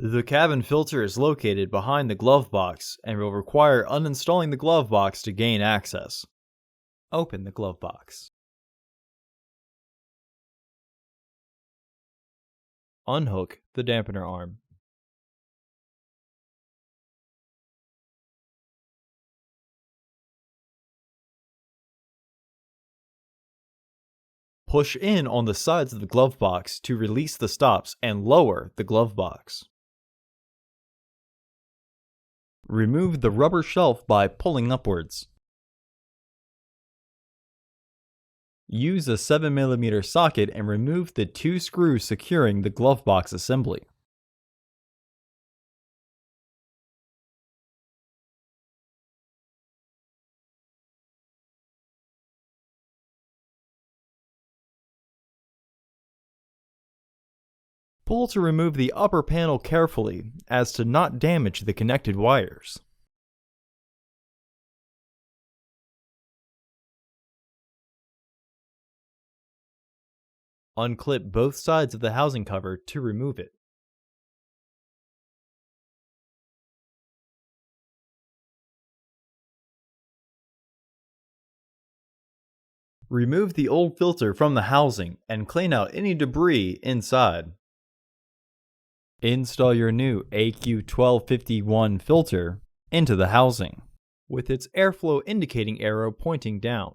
The cabin filter is located behind the glove box and will require uninstalling the glove box to gain access. Open the glove box. Unhook the dampener arm. Push in on the sides of the glove box to release the stops and lower the glove box. Remove the rubber shelf by pulling upwards. Use a 7mm socket and remove the 2 screws securing the glove box assembly. Pull to remove the upper panel carefully as to not damage the connected wires. Unclip both sides of the housing cover to remove it. Remove the old filter from the housing and clean out any debris inside. Install your new AQ1251 filter into the housing, with its airflow indicating arrow pointing down.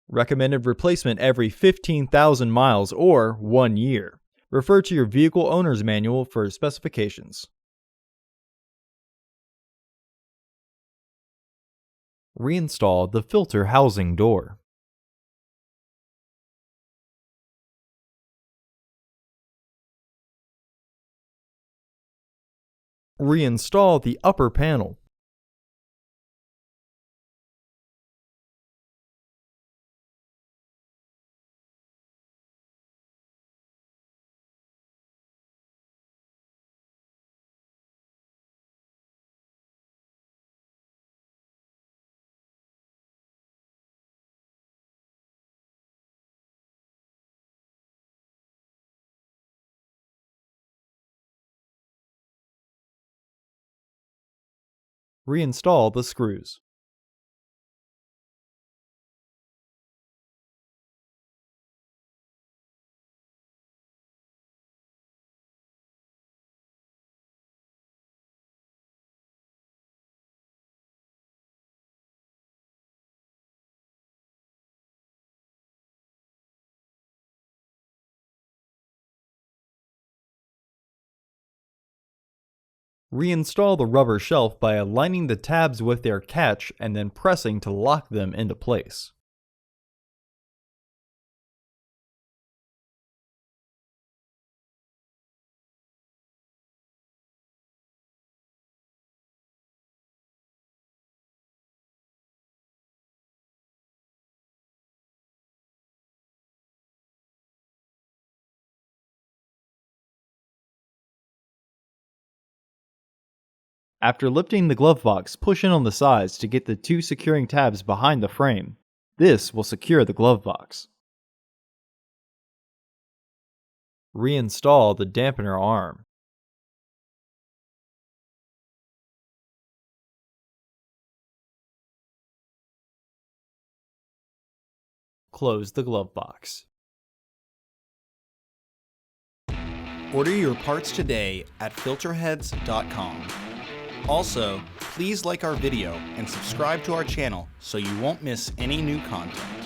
Recommended replacement every 15,000 miles or 1 year. Refer to your vehicle owner's manual for specifications. Reinstall the filter housing door. Reinstall the upper panel. Reinstall the screws. Reinstall the rubber shelf by aligning the tabs with their catch and then pressing to lock them into place. After lifting the glove box, push in on the sides to get the 2 securing tabs behind the frame. This will secure the glove box. Reinstall the dampener arm. Close the glove box. Order your parts today at filterheads.com. Also, please like our video and subscribe to our channel so you won't miss any new content.